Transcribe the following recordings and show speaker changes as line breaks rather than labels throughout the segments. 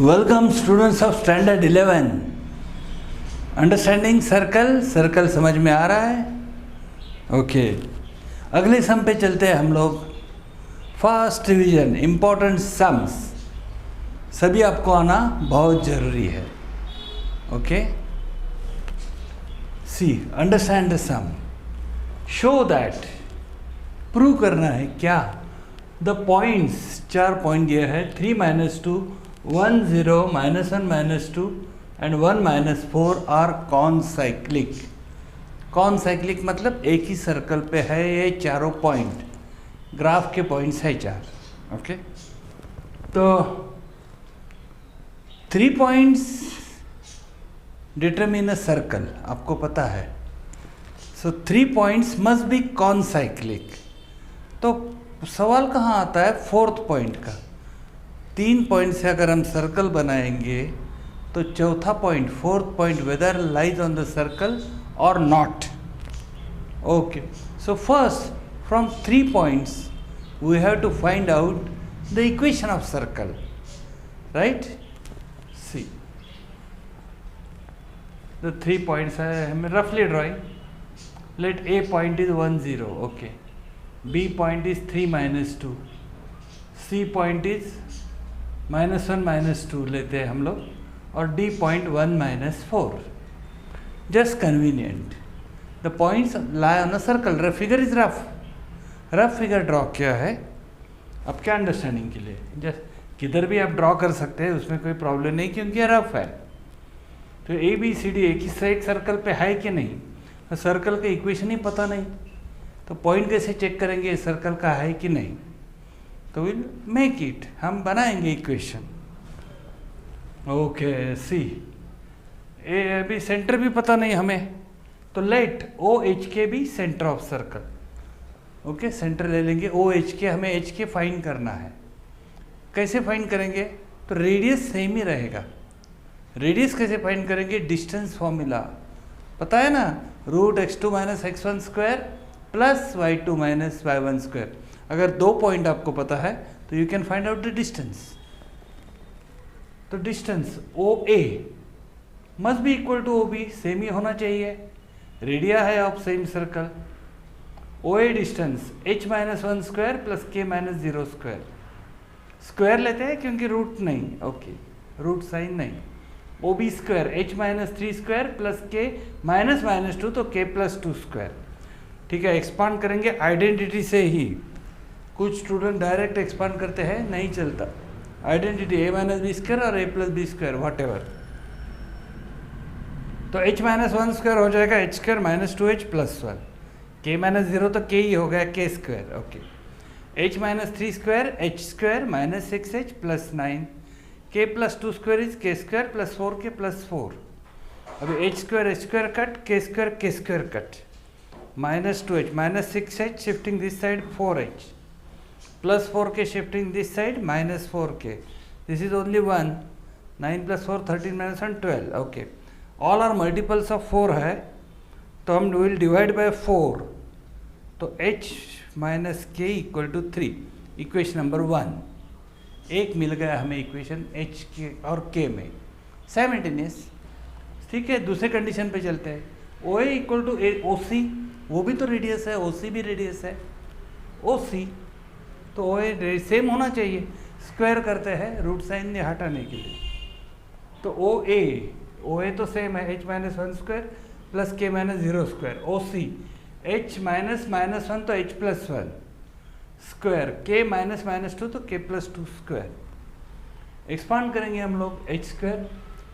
Welcome students of standard 11। Understanding circle समझ में आ रहा है? ओके अगले सम पे चलते हैं हम लोग। फर्स्ट डिवीजन इम्पोर्टेंट सम्स सभी आपको आना बहुत ज़रूरी है। Okay see understand the sum, show that, prove करना है क्या, द पॉइंट्स 4 पॉइंट ये है 3 - 2 1 0 -1 -2 एंड 1 -4 आर कॉनसाइक्लिक। कॉनसाइक्लिक मतलब एक ही सर्कल पे है ये चारों पॉइंट, ग्राफ के पॉइंट्स है 4। ओके तो 3 पॉइंट्स डिटरमिन अ सर्कल, आपको पता है। सो 3 पॉइंट्स मस्ट बी कॉनसाइक्लिक। तो सवाल कहाँ आता है? 4th पॉइंट का। 3 पॉइंट से अगर हम सर्कल बनाएंगे तो चौथा point 4th point whether lies on the circle और not. Okay so first from 3 points we have to find out the equation of circle, right? See the 3 points है हमें रफली drawing. Let A point is 1 0, okay. B point is 3 - 2, C point is -1 -2 लेते हैं हम लोग, और D point 1 -4. Just convenient. The points lie on a circle. The figure is rough. Rough figure draw किया है अब क्या अंडरस्टैंडिंग के लिए। जस्ट किधर भी आप ड्रॉ कर सकते हैं, उसमें कोई प्रॉब्लम नहीं क्योंकि ये रफ है। तो ABCD एक ही एक सर्कल पे है कि नहीं, तो सर्कल का इक्वेशन ही पता नहीं तो पॉइंट कैसे चेक करेंगे सर्कल का है कि नहीं? तो विल मेक इट, हम बनाएंगे इक्वेशन। ओके सी ए अभी सेंटर भी पता नहीं हमें, तो लेट OHK भी centre of circle. Okay centre ले लेंगे OHK, हमें HK फाइंड करना है। कैसे फाइंड करेंगे? तो रेडियस सेम ही रहेगा। रेडियस कैसे फाइंड करेंगे? डिस्टेंस फॉर्मूला पता है ना, √(x2 - x1) plus y2 - y1 square. अगर 2 पॉइंट आपको पता है तो you can find out the distance. तो distance OA must be equal to OB, same ही होना चाहिए, रेडिया है of same circle. OA distance h - 1 square plus k - 0 square. Square लेते हैं क्योंकि रूट नहीं, ओके रूट साइन नहीं। OB square h - 3 square plus k -2 तो k + 2 स्क्वायर। ठीक है, एक्सपांड करेंगे आइडेंटिटी से ही। कुछ स्टूडेंट डायरेक्ट एक्सपांड करते हैं, नहीं चलता। आइडेंटिटी a - b स्क्वायर और a + b square what ever. तो h - 1 स्क्वायर हो जाएगा h स्क्वायर - 2h + 1, k - 0 तो k ही हो गया k square. Okay h - 3 square h square -6h + 9, k + 2 square is k square + 4k + 4। अभी h स्क्वायर cut, k square cut, -2h -6h shifting this side 4h + 4k shifting this side -4k। This is only 1, 9 + 4 13 - 1 12। Okay all are multiples of 4 है तो हम will divide by 4। तो h - k = 3, equation number 1। एक मिल गया हमें equation h के और k में साइमल्टेनियस। ठीक है, दूसरे कंडीशन पे चलते हैं। OA = OC, वो भी तो रेडियस है, OC भी रेडियस है। OC तो OA सेम होना चाहिए, स्क्वायर करते हैं रूट साइन हटाने के लिए। तो OA तो सेम है h - 1 square plus k - 0 square. OC h - -1 तो h + 1 स्क्वायर, k - 2 तो k + 2 स्क्वायर। एक्सपांड करेंगे हम लोग h स्क्वायर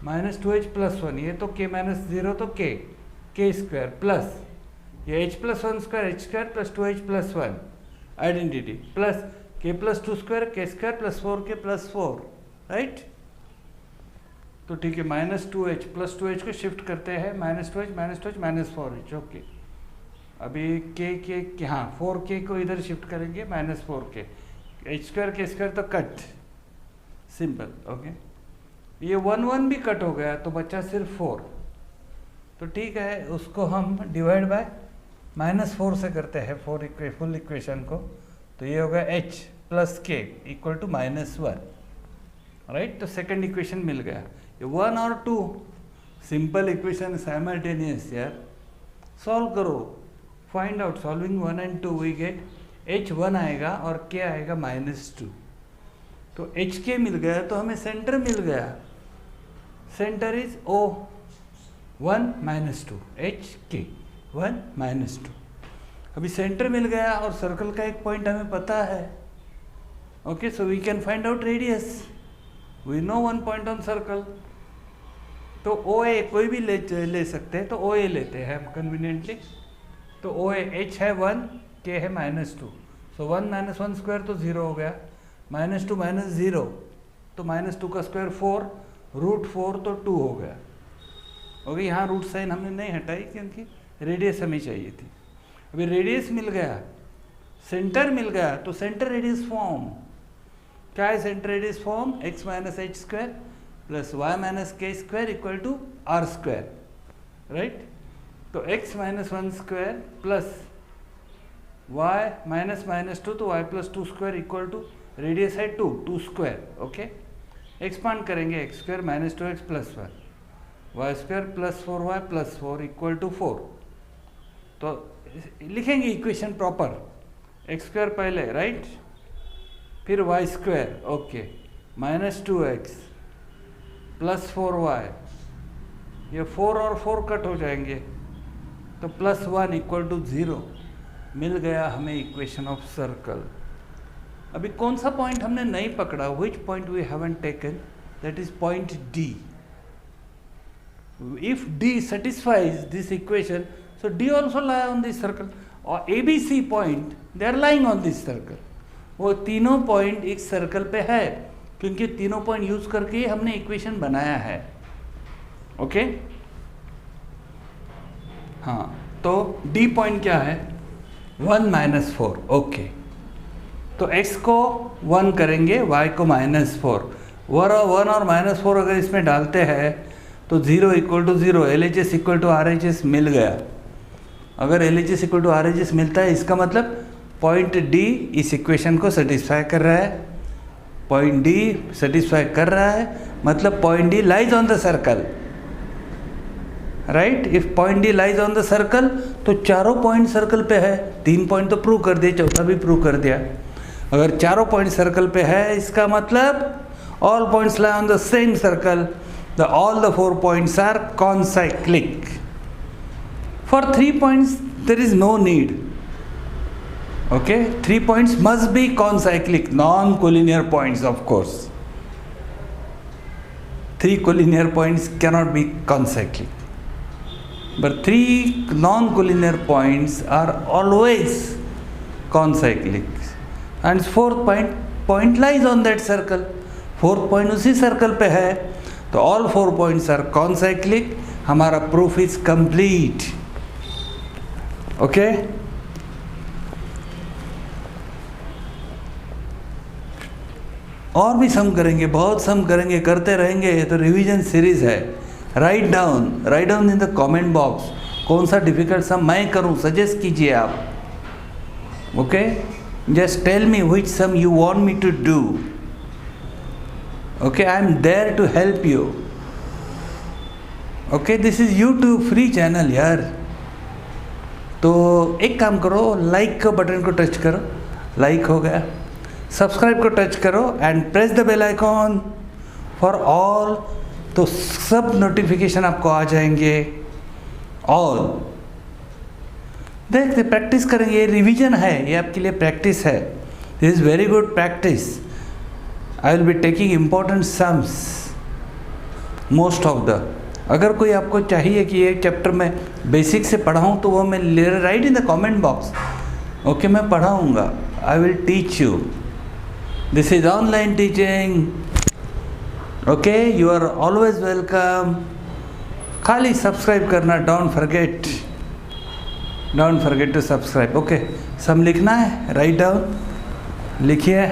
-2h + 1, ये तो k - 0 तो k स्क्वायर प्लस ये h + 1 square h square + 2h + 1 identity plus k + 2 square k square + 4k + 4, right? तो ठीक है, -2h + 2h को शिफ्ट करते हैं, -2h -4h। ओके अभी k हाँ 4k को इधर शिफ्ट करेंगे -4k, h square k square तो कट, सिंपल। ओके ये 1 भी कट हो गया तो बचा सिर्फ 4। तो ठीक है, उसको हम डिवाइड बाय -4 से करते हैं फुल इक्वेशन को। तो ये होगा h + k = -1। राइट। तो सेकंड इक्वेशन मिल गया। ये 1 और 2 सिंपल इक्वेशन साइमल्टेनियस यार, सॉल्व करो, find out. Solving 1 and 2 we get h1 आएगा और k आएगा -2। तो hk मिल गया तो हमें सेंटर मिल गया। Centre is O 1 -2 hk 1 -2। अभी सेंटर मिल गया और सर्कल का एक पॉइंट हमें पता है। Okay, so we can find out radius. We know one point on circle. तो OA कोई भी ले सकते हैं, तो OA लेते हैं हम कन्वीनियंटली। तो OA h है 1, k है -2। सो 1 - 1 स्क्वायर तो 0 हो गया, -2 - 0 तो -2 का स्क्वायर 4, √4 तो 2 हो गया। ओके, यहाँ रूट साइन हमने नहीं हटाई क्योंकि रेडियस हमें चाहिए थी। अभी रेडियस मिल गया, सेंटर मिल गया, तो सेंटर रेडियस फॉर्म क्या है? Centre radius form x - h² plus y - k² = r², right. तो x - 1 स्क्वायर प्लस y -2 तो y + 2² = रेडियस है 2 स्क्वायर। ओके, एक्सपांड करेंगे x² - 2x + 1 y² + 4y + 4 = 4। तो लिखेंगे इक्वेशन प्रॉपर, x² पहले, राइट, फिर y², ओके, -2x + 4y, ये 4 और 4 कट हो जाएंगे तो +1 = 0 मिल गया हमें इक्वेशन ऑफ सर्कल। अभी कौन सा पॉइंट हमने नहीं पकड़ा? Which point we haven't taken? That is point D। If D satisfies this equation, so D also lie on this circle, or ABC point they are lying on this circle। वो तीनों point इस circle पे है क्योंकि तीनों point use करके हमने equation बनाया है। ओके, हाँ, तो D पॉइंट क्या है? 1 - 4। ओके, तो x को 1 करेंगे, y को -4। 1 और -4 अगर इसमें डालते हैं तो 0 = 0, LHS = RHS मिल गया। अगर LHS = RHS मिलता है, इसका मतलब पॉइंट D इस इक्वेशन को सेटिस्फाई कर रहा है। पॉइंट D सेटिस्फाई कर रहा है, मतलब point D lies on the circle, right. If point D lies on the circle तो चारों पॉइंट सर्कल पे है। 3 पॉइंट तो प्रूव कर दिए, चौथा भी प्रूव कर दिया। अगर चारों पॉइंट सर्कल पे है, इसका मतलब all points lie on the same circle. All the 4 points are concyclic. For 3 points there is no need. Okay, 3 points must be concyclic, non-collinear points of course. 3 collinear points cannot be concyclic, but 3 non-collinear points are always concyclic, and 4th point lies on that circle। 4th point उसी circle पे है, तो all 4 points are concyclic. हमारा proof is complete. Okay, और भी सम करेंगे, बहुत सम करेंगे, करते रहेंगे। ये तो रिवीजन सीरीज है। Write down in the comment box कौन सा डिफिकल्ट सम मैं करूं, सजेस्ट कीजिए आप। Okay, just tell me which sum you want me to do. Okay, I am there to help you. Okay, this is YouTube free channel यार। तो एक काम करो, लाइक का बटन को टच करो, लाइक हो गया। सब्सक्राइब को टच करो and press the bell icon for all, तो सब नोटिफिकेशन आपको आ जाएंगे। ऑल देखते प्रैक्टिस करेंगे, ये रिवीजन है, ये आपके लिए प्रैक्टिस है। This is very good practice. I will be taking important sums, most of the। अगर कोई आपको चाहिए कि ये चैप्टर में बेसिक से पढ़ाऊँ तो वो मैं write in the comment box. Okay, मैं पढ़ाऊँगा, I will teach you. This is online teaching. Okay, you are always welcome. खाली सब्सक्राइब करना, don't forget to subscribe. Okay, sum लिखना है, राइट डाउन, लिखिए।